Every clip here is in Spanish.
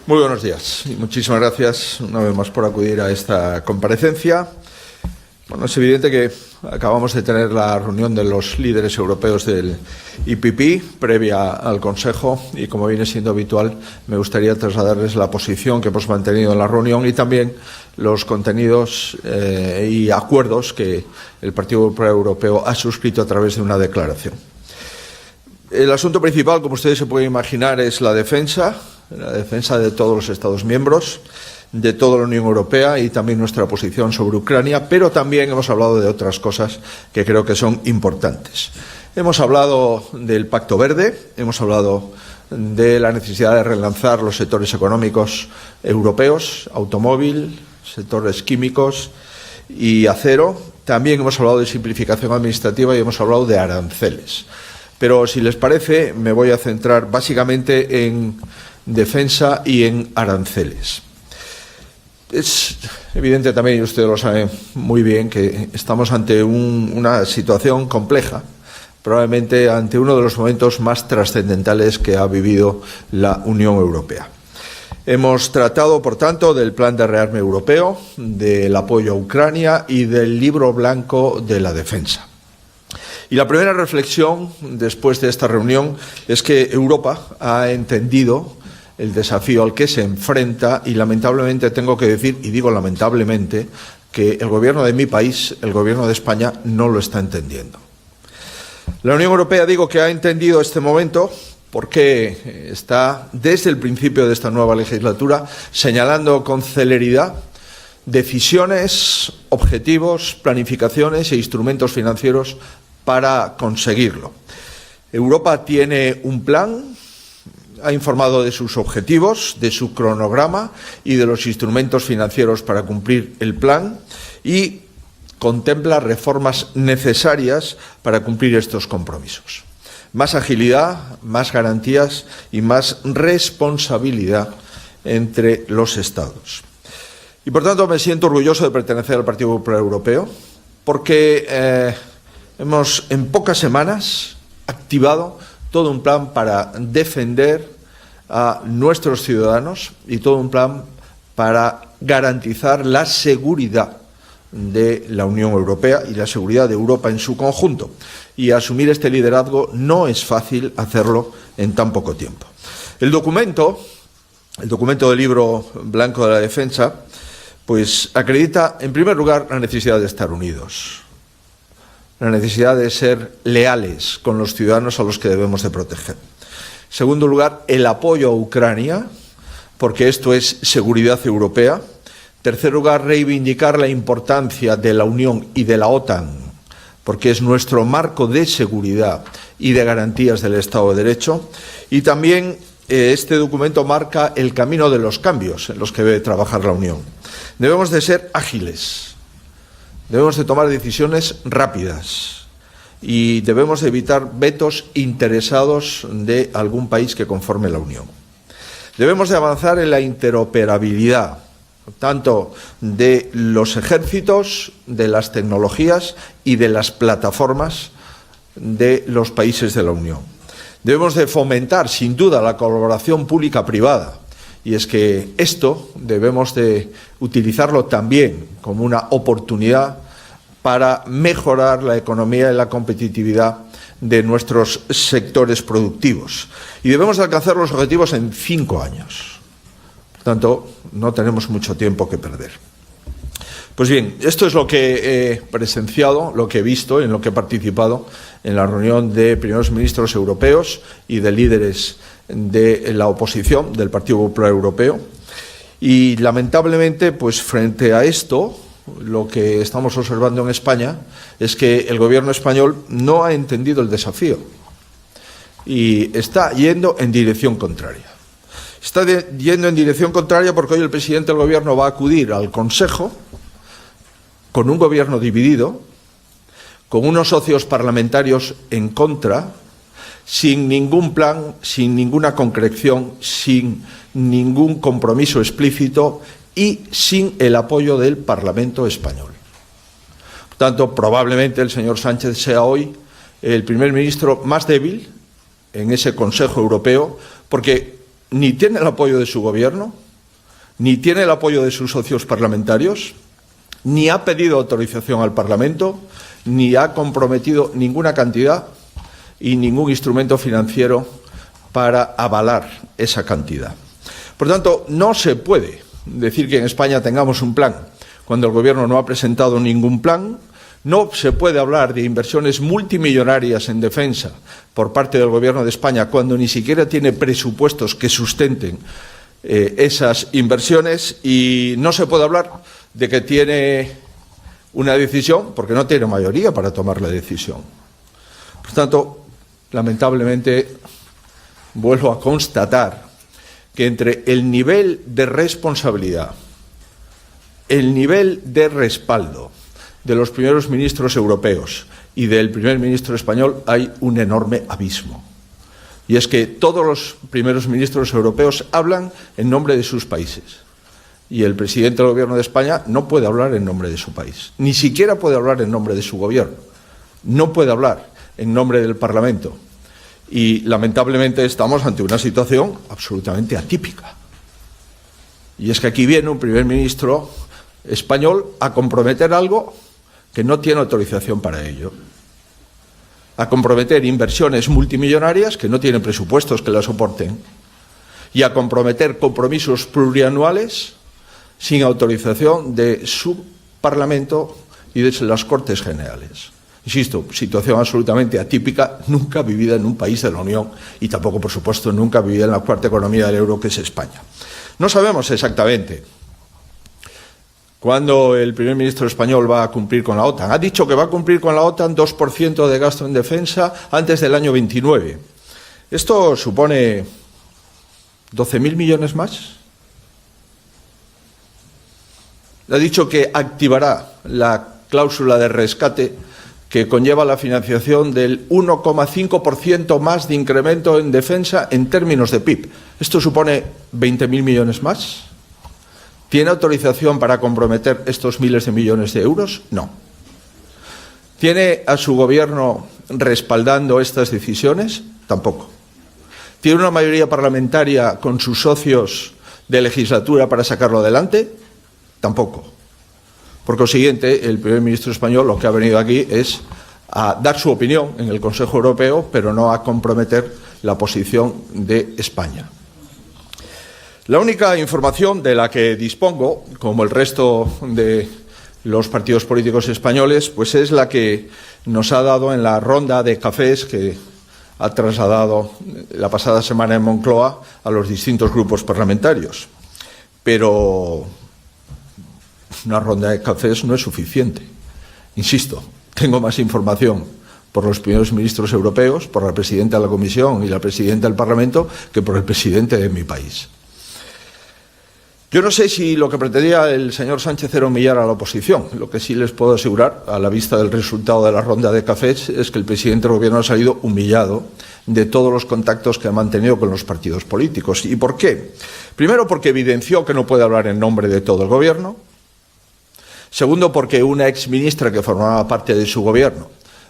Muy buenos días y muchísimas gracias una vez más por acudir a esta comparecencia. Bueno, es evidente que acabamos de tener la reunión de los líderes europeos del IPP previa al Consejo y, como viene siendo habitual, me gustaría trasladarles la posición que hemos mantenido en la reunión y también los contenidos y acuerdos que el Partido Popular Europeo ha suscrito a través de una declaración. El asunto principal, como ustedes se pueden imaginar, es la defensa de todos los Estados miembros, de toda la Unión Europea y también nuestra posición sobre Ucrania, pero también hemos hablado de otras cosas que creo que son importantes. Hemos hablado del Pacto Verde, hemos hablado de la necesidad de relanzar los sectores económicos europeos, automóvil, sectores químicos y acero. También hemos hablado de simplificación administrativa y hemos hablado de aranceles. Pero, si les parece, me voy a centrar básicamente en defensa y en aranceles. Es evidente también, y ustedes lo saben muy bien, que estamos ante una situación compleja, probablemente ante uno de los momentos más trascendentales que ha vivido la Unión Europea. Hemos tratado, por tanto, del plan de rearme europeo, del apoyo a Ucrania y del libro blanco de la defensa. Y la primera reflexión después de esta reunión es que Europa ha entendido el desafío al que se enfrenta y, lamentablemente, tengo que decir, y digo lamentablemente, que el gobierno de mi país, el gobierno de España, no lo está entendiendo. La Unión Europea, digo que ha entendido este momento porque está, desde el principio de esta nueva legislatura, señalando con celeridad decisiones, objetivos, planificaciones e instrumentos financieros para conseguirlo. Europa tiene un plan, ha informado de sus objetivos, de su cronograma y de los instrumentos financieros para cumplir el plan y contempla reformas necesarias para cumplir estos compromisos. Más agilidad, más garantías y más responsabilidad entre los Estados. Y, por tanto, me siento orgulloso de pertenecer al Partido Popular Europeo porque hemos, en pocas semanas, activado todo un plan para defender a nuestros ciudadanos y todo un plan para garantizar la seguridad de la Unión Europea y la seguridad de Europa en su conjunto. Y asumir este liderazgo no es fácil hacerlo en tan poco tiempo. El documento del libro blanco de la defensa, pues acredita, en primer lugar, la necesidad de estar unidos, la necesidad de ser leales con los ciudadanos a los que debemos de proteger. En segundo lugar, el apoyo a Ucrania, porque esto es seguridad europea. En tercer lugar, reivindicar la importancia de la Unión y de la OTAN, porque es nuestro marco de seguridad y de garantías del Estado de Derecho. Y también este documento marca el camino de los cambios en los que debe trabajar la Unión. Debemos de ser ágiles. Debemos de tomar decisiones rápidas y debemos de evitar vetos interesados de algún país que conforme la Unión. Debemos de avanzar en la interoperabilidad, tanto de los ejércitos, de las tecnologías y de las plataformas de los países de la Unión. Debemos de fomentar, sin duda, la colaboración pública-privada. Y es que esto debemos de utilizarlo también como una oportunidad para mejorar la economía y la competitividad de nuestros sectores productivos. Y debemos de alcanzar los objetivos en 5 años. Por tanto, no tenemos mucho tiempo que perder. Pues bien, esto es lo que he presenciado, lo que he visto, en lo que he participado en la reunión de primeros ministros europeos y de líderes de la oposición del Partido Popular Europeo. Y, lamentablemente, pues frente a esto, lo que estamos observando en España es que el gobierno español no ha entendido el desafío y está yendo en dirección contraria. Está yendo en dirección contraria porque hoy el presidente del gobierno va a acudir al Consejo con un gobierno dividido, con unos socios parlamentarios en contra, sin ningún plan, sin ninguna concreción, sin ningún compromiso explícito y sin el apoyo del Parlamento español. Por tanto, probablemente el señor Sánchez sea hoy el primer ministro más débil en ese Consejo Europeo, porque ni tiene el apoyo de su gobierno, ni tiene el apoyo de sus socios parlamentarios, ni ha pedido autorización al Parlamento, ni ha comprometido ninguna cantidad y ningún instrumento financiero para avalar esa cantidad. Por tanto, no se puede decir que en España tengamos un plan cuando el Gobierno no ha presentado ningún plan. No se puede hablar de inversiones multimillonarias en defensa por parte del Gobierno de España cuando ni siquiera tiene presupuestos que sustenten esas inversiones, y no se puede hablar de que tiene una decisión porque no tiene mayoría para tomar la decisión. Por tanto, lamentablemente, vuelvo a constatar que entre el nivel de responsabilidad, el nivel de respaldo de los primeros ministros europeos y del primer ministro español hay un enorme abismo. Y es que todos los primeros ministros europeos hablan en nombre de sus países. Y el presidente del Gobierno de España no puede hablar en nombre de su país. Ni siquiera puede hablar en nombre de su gobierno. No puede hablar en nombre del Parlamento. Y lamentablemente estamos ante una situación absolutamente atípica. Y es que aquí viene un primer ministro español a comprometer algo que no tiene autorización para ello, a comprometer inversiones multimillonarias que no tienen presupuestos que las soporten, y a comprometer compromisos plurianuales sin autorización de su Parlamento y de las Cortes Generales. Insisto, situación absolutamente atípica, nunca vivida en un país de la Unión y tampoco, por supuesto, nunca vivida en la cuarta economía del euro, que es España. No sabemos exactamente cuándo el primer ministro español va a cumplir con la OTAN. Ha dicho que va a cumplir con la OTAN 2% de gasto en defensa antes del año 29. Esto supone 12.000 millones más. Ha dicho que activará la cláusula de rescate que conlleva la financiación del 1,5% más de incremento en defensa en términos de PIB. ¿Esto supone 20.000 millones más? ¿Tiene autorización para comprometer estos miles de millones de euros? No. ¿Tiene a su gobierno respaldando estas decisiones? Tampoco. ¿Tiene una mayoría parlamentaria con sus socios de legislatura para sacarlo adelante? Tampoco. Por consiguiente, el primer ministro español lo que ha venido aquí es a dar su opinión en el Consejo Europeo, pero no a comprometer la posición de España. La única información de la que dispongo, como el resto de los partidos políticos españoles, pues es la que nos ha dado en la ronda de cafés que ha trasladado la pasada semana en Moncloa a los distintos grupos parlamentarios. Pero una ronda de cafés no es suficiente. Insisto, tengo más información por los primeros ministros europeos, por la presidenta de la Comisión y la presidenta del Parlamento, que por el presidente de mi país. Yo no sé si lo que pretendía el señor Sánchez era humillar a la oposición. Lo que sí les puedo asegurar, a la vista del resultado de la ronda de cafés, es que el presidente del Gobierno ha salido humillado de todos los contactos que ha mantenido con los partidos políticos. ¿Y por qué? Primero, porque evidenció que no puede hablar en nombre de todo el Gobierno. Segundo, porque una exministra que formaba parte de su gobierno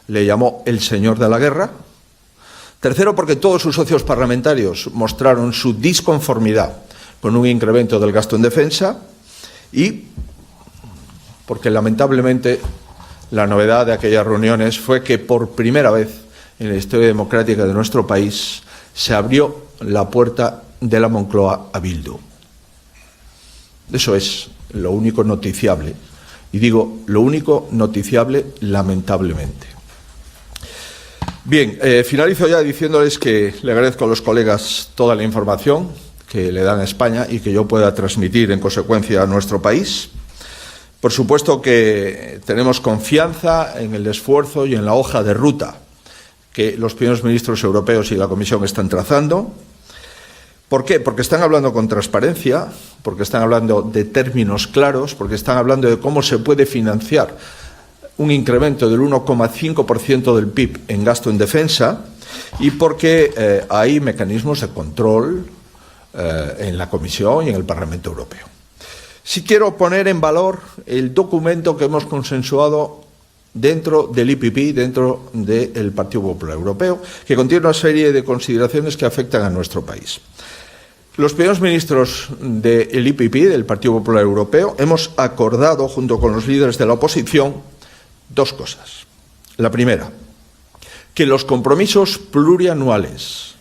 le llamó el señor de la guerra. Tercero, porque todos sus socios parlamentarios mostraron su disconformidad con un incremento del gasto en defensa. Y porque lamentablemente la novedad de aquellas reuniones fue que por primera vez en la historia democrática de nuestro país se abrió la puerta de la Moncloa a Bildu. Eso es lo único noticiable. Y digo, lo único noticiable, lamentablemente. Bien, finalizo ya diciéndoles que le agradezco a los colegas toda la información que le dan a España y que yo pueda transmitir en consecuencia a nuestro país. Por supuesto que tenemos confianza en el esfuerzo y en la hoja de ruta que los primeros ministros europeos y la Comisión están trazando. ¿Por qué? Porque están hablando con transparencia, porque están hablando de términos claros, porque están hablando de cómo se puede financiar un incremento del 1,5% del PIB en gasto en defensa, y porque hay mecanismos de control en la Comisión y en el Parlamento Europeo. Sí quiero poner en valor el documento que hemos consensuado dentro del IPP, dentro del Partido Popular Europeo, que contiene una serie de consideraciones que afectan a nuestro país. Los primeros ministros del IPP, del Partido Popular Europeo, hemos acordado, junto con los líderes de la oposición, dos cosas. La primera, que los compromisos plurianuales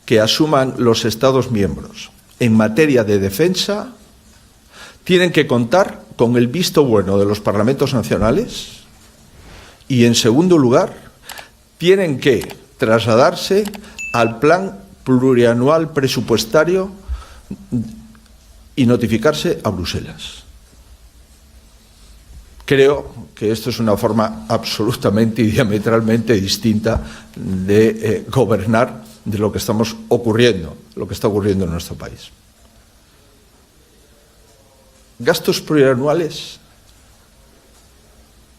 que asuman los Estados miembros en materia de defensa tienen que contar con el visto bueno de los parlamentos nacionales y, en segundo lugar, tienen que trasladarse al plan plurianual presupuestario y notificarse a Bruselas. Creo que esto es una forma absolutamente y diametralmente distinta de gobernar de lo que está ocurriendo en nuestro país. Gastos plurianuales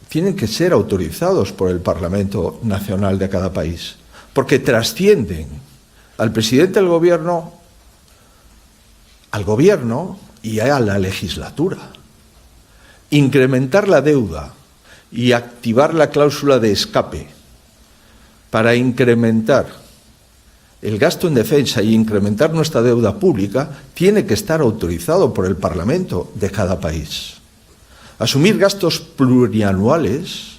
tienen que ser autorizados por el Parlamento Nacional de cada país, porque trascienden al presidente del gobierno, al gobierno y a la legislatura. Incrementar la deuda y activar la cláusula de escape para incrementar el gasto en defensa y incrementar nuestra deuda pública tiene que estar autorizado por el Parlamento de cada país. Asumir gastos plurianuales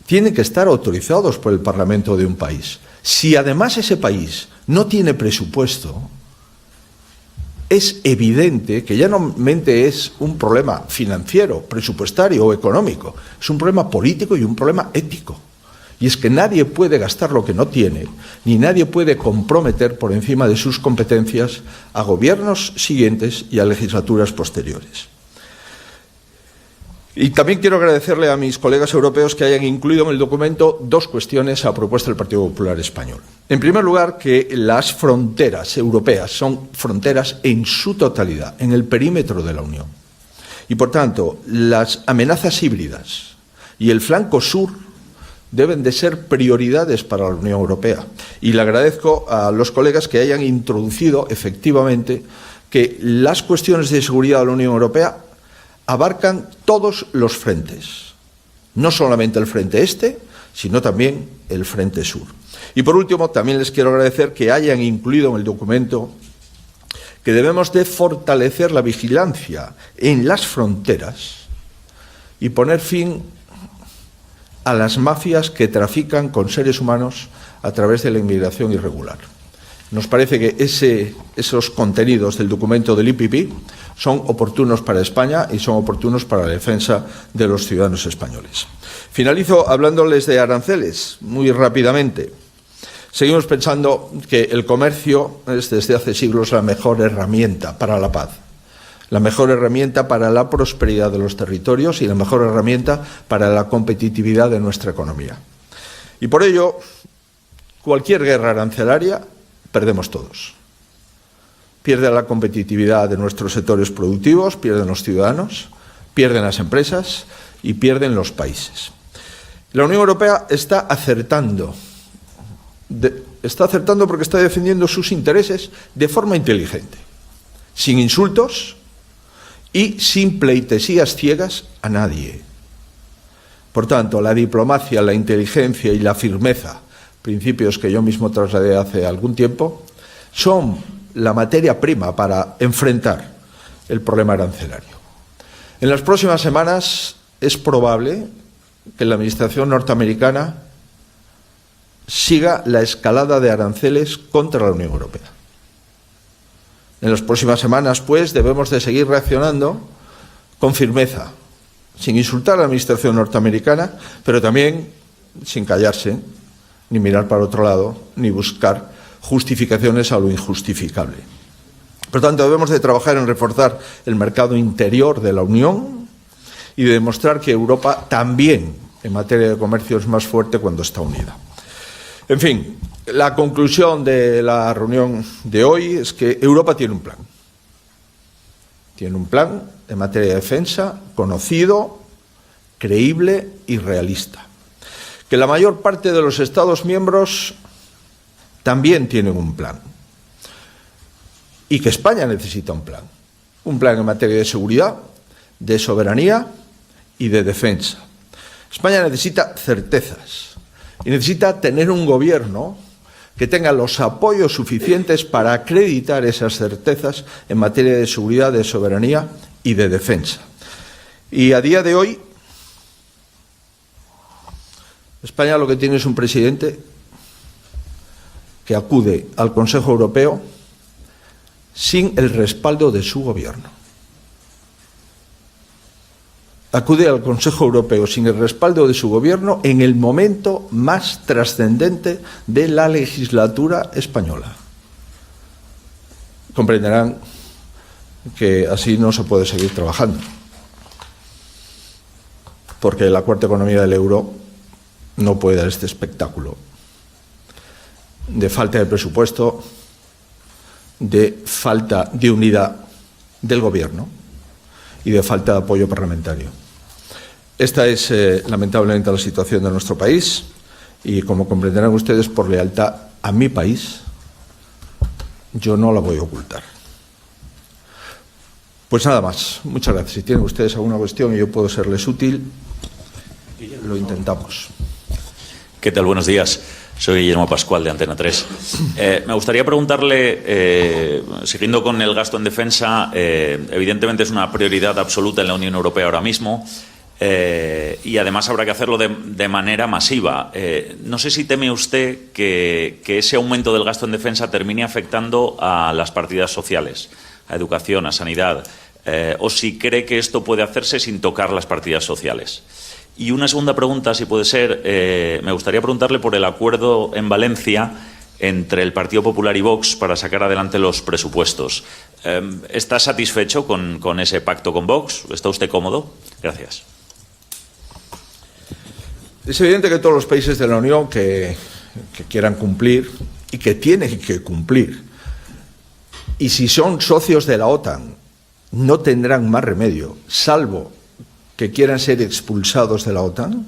tienen que estar autorizados por el Parlamento de un país. Si además ese país no tiene presupuesto, es evidente que ya no solamente es un problema financiero, presupuestario o económico, es un problema político y un problema ético. Y es que nadie puede gastar lo que no tiene, ni nadie puede comprometer por encima de sus competencias a gobiernos siguientes y a legislaturas posteriores. Y también quiero agradecerle a mis colegas europeos que hayan incluido en el documento dos cuestiones a propuesta del Partido Popular Español. En primer lugar, que las fronteras europeas son fronteras en su totalidad, en el perímetro de la Unión. Y, por tanto, las amenazas híbridas y el flanco sur deben de ser prioridades para la Unión Europea. Y le agradezco a los colegas que hayan introducido, efectivamente, que las cuestiones de seguridad de la Unión Europea abarcan todos los frentes, no solamente el frente este, sino también el frente sur. Y por último, también les quiero agradecer que hayan incluido en el documento que debemos de fortalecer la vigilancia en las fronteras y poner fin a las mafias que trafican con seres humanos a través de la inmigración irregular. Nos parece que esos contenidos del documento del IPP son oportunos para España y son oportunos para la defensa de los ciudadanos españoles. Finalizo hablándoles de aranceles, muy rápidamente. Seguimos pensando que el comercio es desde hace siglos la mejor herramienta para la paz, la mejor herramienta para la prosperidad de los territorios y la mejor herramienta para la competitividad de nuestra economía. Y por ello, cualquier guerra arancelaria perdemos todos. Pierde la competitividad de nuestros sectores productivos, pierden los ciudadanos, pierden las empresas y pierden los países. La Unión Europea está acertando porque está defendiendo sus intereses de forma inteligente, sin insultos y sin pleitesías ciegas a nadie. Por tanto, la diplomacia, la inteligencia y la firmeza, principios que yo mismo trasladé hace algún tiempo, son la materia prima para enfrentar el problema arancelario. En las próximas semanas es probable que la administración norteamericana siga la escalada de aranceles contra la Unión Europea. En las próximas semanas, pues, debemos de seguir reaccionando con firmeza, sin insultar a la administración norteamericana, pero también sin callarse, ni mirar para otro lado, ni buscar justificaciones a lo injustificable. Por tanto, debemos de trabajar en reforzar el mercado interior de la Unión y de demostrar que Europa también, en materia de comercio, es más fuerte cuando está unida. En fin, la conclusión de la reunión de hoy es que Europa tiene un plan. Tiene un plan en materia de defensa conocido, creíble y realista. Que la mayor parte de los Estados miembros también tienen un plan. Y que España necesita un plan. Un plan en materia de seguridad, de soberanía y de defensa. España necesita certezas y necesita tener un gobierno que tenga los apoyos suficientes para acreditar esas certezas en materia de seguridad, de soberanía y de defensa. Y a día de hoy, España lo que tiene es un presidente que acude al Consejo Europeo sin el respaldo de su gobierno. Acude al Consejo Europeo sin el respaldo de su gobierno en el momento más trascendente de la legislatura española. Comprenderán que así no se puede seguir trabajando, porque la cuarta economía del euro no puede dar este espectáculo de falta de presupuesto, de falta de unidad del gobierno y de falta de apoyo parlamentario. Esta es lamentablemente la situación de nuestro país y, como comprenderán ustedes, por lealtad a mi país, yo no la voy a ocultar. Pues nada más. Muchas gracias. Si tienen ustedes alguna cuestión y yo puedo serles útil, lo intentamos. ¿Qué tal? Buenos días. Soy Guillermo Pascual, de Antena 3. Me gustaría preguntarle, siguiendo con el gasto en defensa, evidentemente es una prioridad absoluta en la Unión Europea ahora mismo, y además habrá que hacerlo de manera masiva. No sé si teme usted que ese aumento del gasto en defensa termine afectando a las partidas sociales, a educación, a sanidad, o si cree que esto puede hacerse sin tocar las partidas sociales. Y una segunda pregunta, si puede ser, me gustaría preguntarle por el acuerdo en Valencia entre el Partido Popular y Vox para sacar adelante los presupuestos. ¿Está satisfecho con ese pacto con Vox? ¿Está usted cómodo? Gracias. Es evidente que todos los países de la Unión que quieran cumplir y que tienen que cumplir, y si son socios de la OTAN, no tendrán más remedio, salvo que quieran ser expulsados de la OTAN,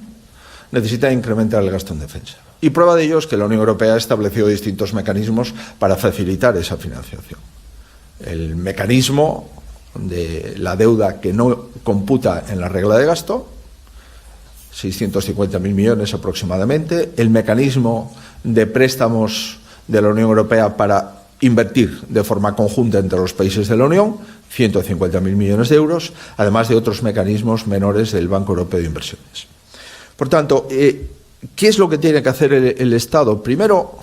necesitan incrementar el gasto en defensa. Y prueba de ello es que la Unión Europea ha establecido distintos mecanismos para facilitar esa financiación. El mecanismo de la deuda que no computa en la regla de gasto, 650.000 millones aproximadamente, el mecanismo de préstamos de la Unión Europea para invertir de forma conjunta entre los países de la Unión, 150.000 millones de euros, además de otros mecanismos menores del Banco Europeo de Inversiones. Por tanto, ¿qué es lo que tiene que hacer el Estado? Primero,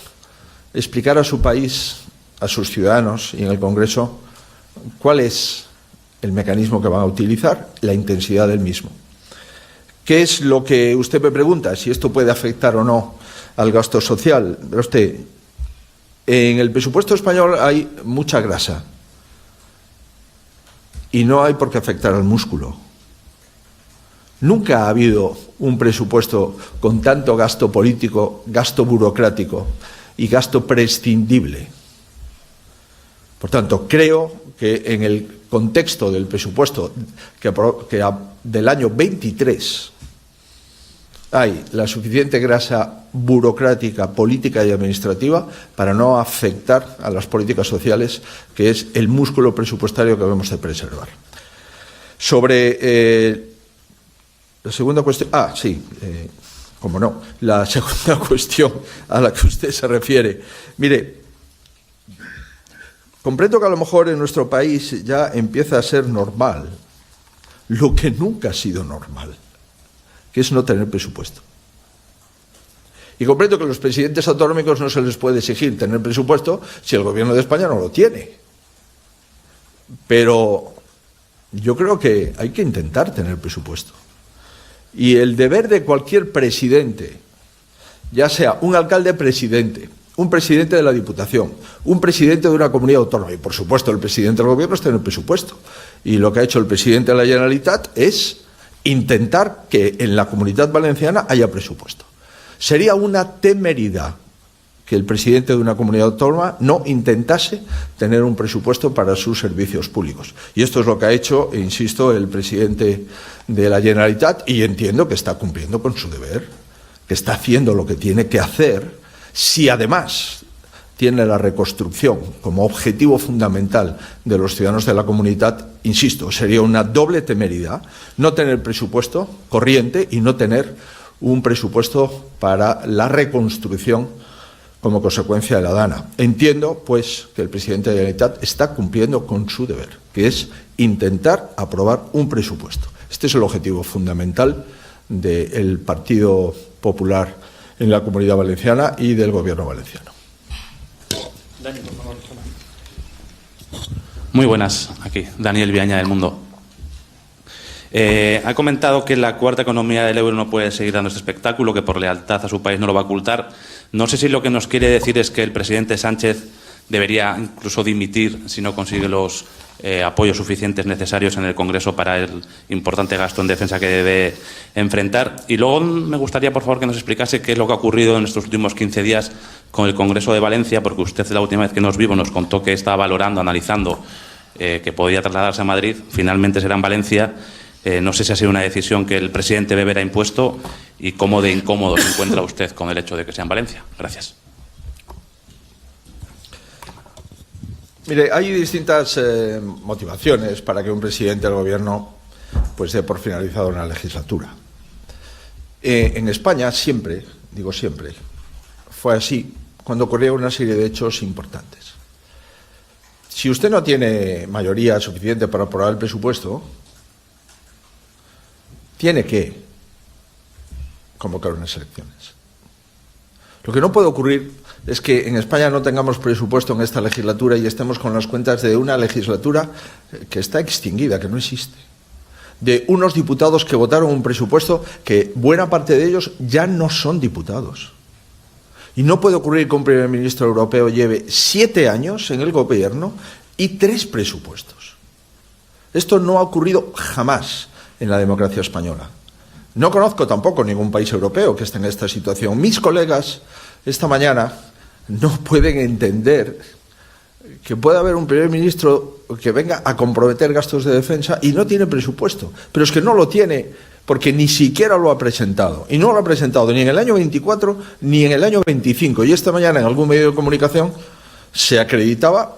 explicar a su país, a sus ciudadanos y en el Congreso cuál es el mecanismo que van a utilizar, la intensidad del mismo. ¿Qué es lo que usted me pregunta? Si esto puede afectar o no al gasto social. Pero usted, en el presupuesto español hay mucha grasa y no hay por qué afectar al músculo. Nunca ha habido un presupuesto con tanto gasto político, gasto burocrático y gasto prescindible. Por tanto, creo que en el contexto del presupuesto del año 23 hay la suficiente grasa burocrática, política y administrativa para no afectar a las políticas sociales, que es el músculo presupuestario que debemos de preservar. Sobre la segunda cuestión... cómo no, la segunda cuestión a la que usted se refiere. Mire, comprendo que a lo mejor en nuestro país ya empieza a ser normal lo que nunca ha sido normal, que es no tener presupuesto. Y comprendo que a los presidentes autonómicos no se les puede exigir tener presupuesto si el gobierno de España no lo tiene. Pero yo creo que hay que intentar tener presupuesto. Y el deber de cualquier presidente, ya sea un alcalde presidente, un presidente de la Diputación, un presidente de una comunidad autónoma y, por supuesto, el presidente del gobierno, es tener presupuesto. Y lo que ha hecho el presidente de la Generalitat es intentar que en la Comunidad Valenciana haya presupuesto. Sería una temeridad que el presidente de una comunidad autónoma no intentase tener un presupuesto para sus servicios públicos. Y esto es lo que ha hecho, insisto, el presidente de la Generalitat, y entiendo que está cumpliendo con su deber, que está haciendo lo que tiene que hacer, si además tiene la reconstrucción como objetivo fundamental de los ciudadanos de la comunidad. Insisto, sería una doble temeridad no tener presupuesto corriente y no tener un presupuesto para la reconstrucción como consecuencia de la DANA. Entiendo, pues, que el presidente de la Generalitat está cumpliendo con su deber, que es intentar aprobar un presupuesto. Este es el objetivo fundamental del Partido Popular en la Comunidad Valenciana y del Gobierno valenciano. Dani, por favor. Muy buenas, aquí, Daniel Viaña del Mundo. Ha comentado que la cuarta economía del euro no puede seguir dando este espectáculo, que por lealtad a su país no lo va a ocultar. No sé si lo que nos quiere decir es que el presidente Sánchez debería incluso dimitir si no consigue los apoyos suficientes necesarios en el Congreso para el importante gasto en defensa que debe enfrentar. Y luego me gustaría, por favor, que nos explicase qué es lo que ha ocurrido en estos últimos 15 días con el Congreso de Valencia, porque usted la última vez que nos vio nos contó que estaba valorando, analizando que podía trasladarse a Madrid. Finalmente será en Valencia. No sé si ha sido una decisión que el presidente Weber ha impuesto y cómo de incómodo se encuentra usted con el hecho de que sea en Valencia. Gracias. Mire, hay distintas motivaciones para que un presidente del Gobierno pues dé por finalizado una legislatura. En España siempre, digo siempre, fue así cuando ocurría una serie de hechos importantes. Si usted no tiene mayoría suficiente para aprobar el presupuesto, tiene que convocar unas elecciones. Lo que no puede ocurrir es que en España no tengamos presupuesto en esta legislatura y estemos con las cuentas de una legislatura que está extinguida, que no existe. De unos diputados que votaron un presupuesto que buena parte de ellos ya no son diputados. Y no puede ocurrir que un primer ministro europeo lleve 7 años en el gobierno y 3 presupuestos. Esto no ha ocurrido jamás en la democracia española. No conozco tampoco ningún país europeo que esté en esta situación. Mis colegas esta mañana no pueden entender que pueda haber un primer ministro que venga a comprometer gastos de defensa y no tiene presupuesto. Pero es que no lo tiene porque ni siquiera lo ha presentado. Y no lo ha presentado ni en el año 24 ni en el año 25. Y esta mañana en algún medio de comunicación se acreditaba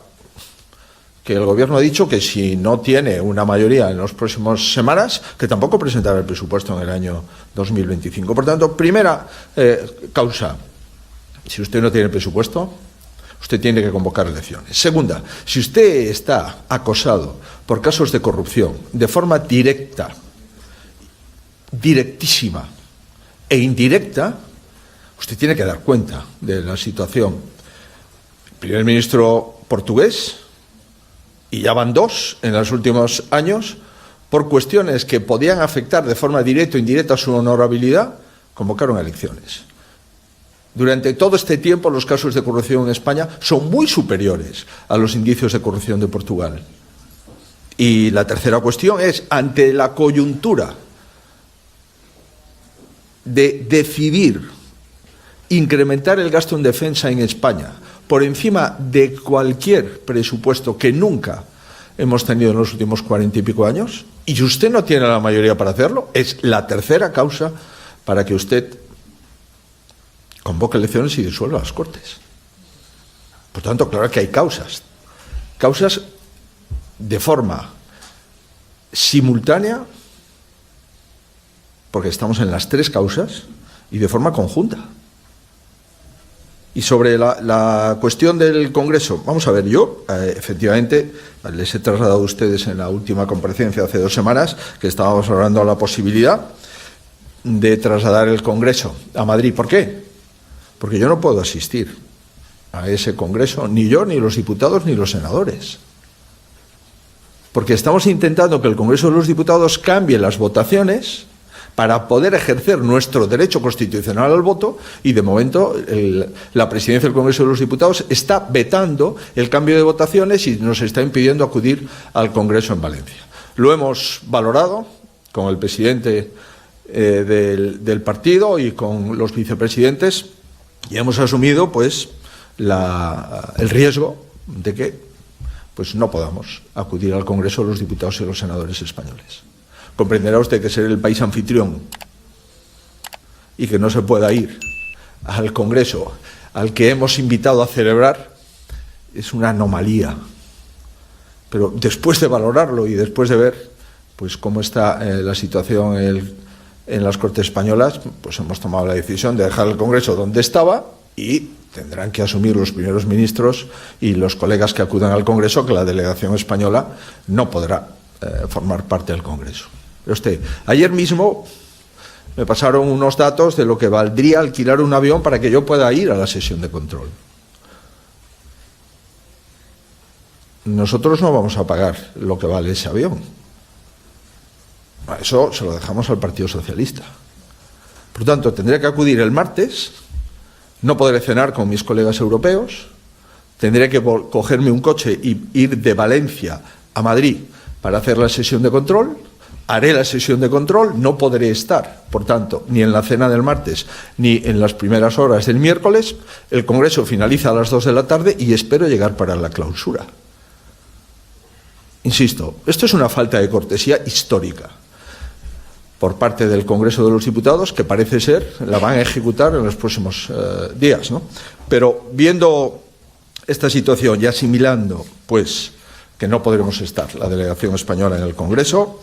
que el Gobierno ha dicho que si no tiene una mayoría en las próximas semanas, que tampoco presentará el presupuesto en el año 2025. Por tanto, primera causa, si usted no tiene presupuesto, usted tiene que convocar elecciones. Segunda, si usted está acosado por casos de corrupción de forma directa, directísima e indirecta, usted tiene que dar cuenta de la situación. El primer ministro portugués, y ya van 2 en los últimos años, por cuestiones que podían afectar de forma directa o indirecta su honorabilidad, convocaron elecciones. Durante todo este tiempo los casos de corrupción en España son muy superiores a los indicios de corrupción de Portugal. Y la tercera cuestión es, ante la coyuntura de decidir incrementar el gasto en defensa en España por encima de cualquier presupuesto que nunca hemos tenido en los últimos 40 y pico años, y si usted no tiene la mayoría para hacerlo, es la tercera causa para que usted convoque elecciones y disuelva las Cortes. Por tanto, claro que hay causas de forma simultánea, porque estamos en las 3 causas, y de forma conjunta. Y sobre la cuestión del Congreso, vamos a ver, yo efectivamente les he trasladado a ustedes en la última comparecencia hace 2 semanas que estábamos hablando de la posibilidad de trasladar el Congreso a Madrid. ¿Por qué? Porque yo no puedo asistir a ese Congreso, ni yo, ni los diputados, ni los senadores. Porque estamos intentando que el Congreso de los Diputados cambie las votaciones para poder ejercer nuestro derecho constitucional al voto, y de momento la presidencia del Congreso de los Diputados está vetando el cambio de votaciones y nos está impidiendo acudir al Congreso en Valencia. Lo hemos valorado con el presidente del partido y con los vicepresidentes y hemos asumido pues el riesgo de que pues no podamos acudir al Congreso de los Diputados y los senadores españoles. Comprenderá usted que ser el país anfitrión y que no se pueda ir al Congreso al que hemos invitado a celebrar es una anomalía. Pero después de valorarlo y después de ver pues cómo está la situación en las Cortes españolas, pues hemos tomado la decisión de dejar el Congreso donde estaba y tendrán que asumir los primeros ministros y los colegas que acudan al Congreso que la delegación española no podrá formar parte del Congreso. Ayer mismo me pasaron unos datos de lo que valdría alquilar un avión para que yo pueda ir a la sesión de control. Nosotros no vamos a pagar lo que vale ese avión. Eso se lo dejamos al Partido Socialista. Por tanto, tendré que acudir el martes, no podré cenar con mis colegas europeos, tendré que cogerme un coche y ir de Valencia a Madrid para hacer la sesión de control. Haré la sesión de control, no podré estar, por tanto, ni en la cena del martes ni en las primeras horas del miércoles. El Congreso finaliza a las 2 de la tarde y espero llegar para la clausura. Insisto, esto es una falta de cortesía histórica por parte del Congreso de los Diputados, que parece ser la van a ejecutar en los próximos días, ¿no? Pero viendo esta situación y asimilando, pues, que no podremos estar la delegación española en el Congreso,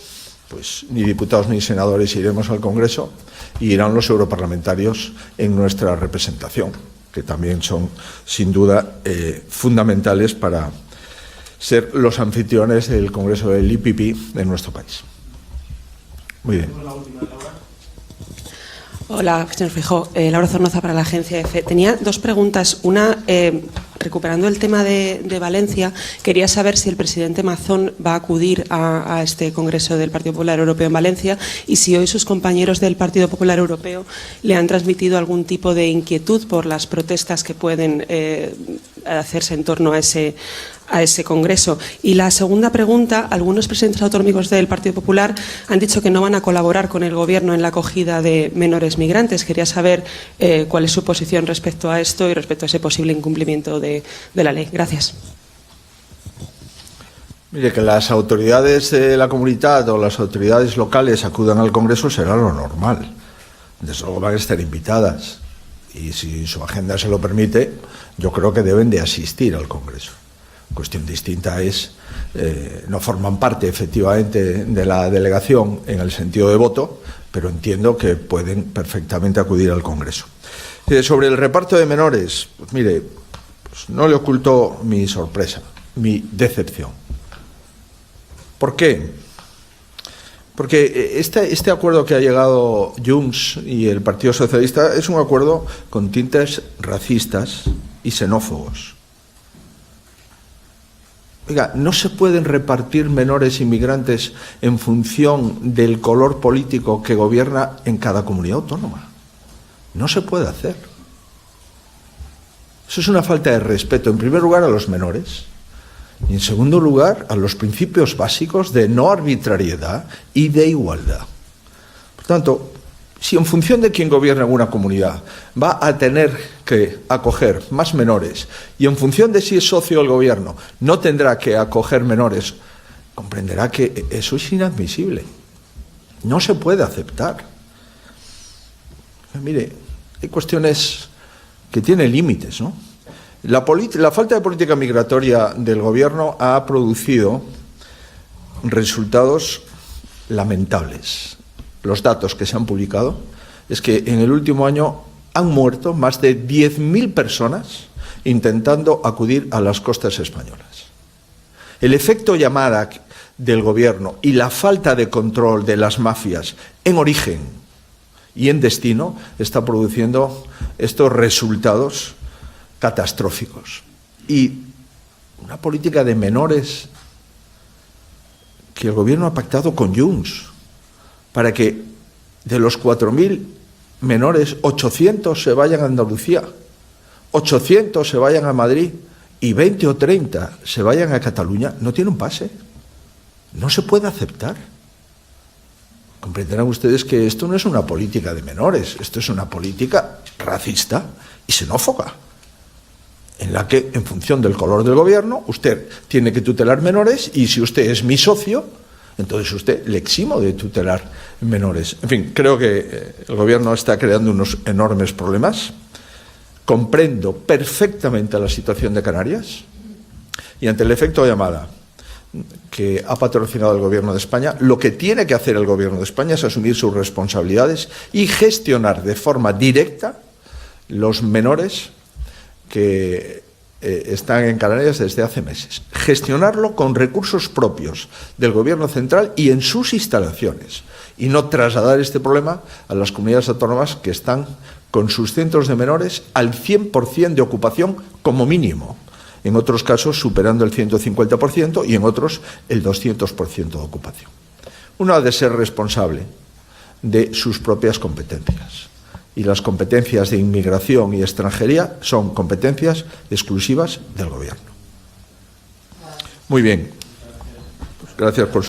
pues ni diputados ni senadores iremos al Congreso y irán los europarlamentarios en nuestra representación, que también son, sin duda, fundamentales para ser los anfitriones del Congreso del IPP de nuestro país. Muy bien. Hola, señor Feijóo. Laura Zornoza para la agencia EFE. Tenía dos preguntas. Una, recuperando el tema de Valencia, quería saber si el presidente Mazón va a acudir a este Congreso del Partido Popular Europeo en Valencia y si hoy sus compañeros del Partido Popular Europeo le han transmitido algún tipo de inquietud por las protestas que pueden hacerse en torno a ese Congreso. Y la segunda pregunta, algunos presidentes autonómicos del Partido Popular han dicho que no van a colaborar con el Gobierno en la acogida de menores migrantes. Quería saber cuál es su posición respecto a esto y respecto a ese posible incumplimiento de la ley. Gracias. Mire, que las autoridades de la comunidad o las autoridades locales acudan al Congreso será lo normal. Desde luego van a estar invitadas y si su agenda se lo permite, yo creo que deben de asistir al Congreso. Cuestión distinta es, no forman parte efectivamente de la delegación en el sentido de voto, pero entiendo que pueden perfectamente acudir al Congreso. Sobre el reparto de menores, pues mire, pues no le oculto mi sorpresa, mi decepción. ¿Por qué? Porque este acuerdo que ha llegado Junts y el Partido Socialista es un acuerdo con tintes racistas y xenófobos. Oiga, no se pueden repartir menores inmigrantes en función del color político que gobierna en cada comunidad autónoma. No se puede hacer. Eso es una falta de respeto, en primer lugar, a los menores y, en segundo lugar, a los principios básicos de no arbitrariedad y de igualdad. Por tanto, si en función de quién gobierna en una comunidad va a tener que acoger más menores y en función de si es socio del gobierno no tendrá que acoger menores, comprenderá que eso es inadmisible. No se puede aceptar. Mire, hay cuestiones que tienen límites, ¿no? La falta de política migratoria del gobierno ha producido resultados lamentables. Los datos que se han publicado es que en el último año han muerto más de 10.000 personas intentando acudir a las costas españolas. El efecto llamada del gobierno y la falta de control de las mafias en origen y en destino está produciendo estos resultados catastróficos. Y una política de menores que el gobierno ha pactado con Junts, para que de los 4.000 menores, 800 se vayan a Andalucía, 800 se vayan a Madrid y 20 o 30 se vayan a Cataluña, no tiene un pase. No se puede aceptar. Comprenderán ustedes que esto no es una política de menores, esto es una política racista y xenófoba, en la que, en función del color del gobierno, usted tiene que tutelar menores y si usted es mi socio, entonces usted le eximo de tutelar menores. En fin, creo que el gobierno está creando unos enormes problemas. Comprendo perfectamente la situación de Canarias y ante el efecto llamada que ha patrocinado el gobierno de España, lo que tiene que hacer el gobierno de España es asumir sus responsabilidades y gestionar de forma directa los menores que están en Canarias desde hace meses. Gestionarlo con recursos propios del Gobierno central y en sus instalaciones, y no trasladar este problema a las comunidades autónomas que están con sus centros de menores al 100% de ocupación como mínimo, en otros casos superando el 150% y en otros el 200% de ocupación. Uno ha de ser responsable de sus propias competencias. Y las competencias de inmigración y extranjería son competencias exclusivas del Gobierno. Muy bien. Gracias por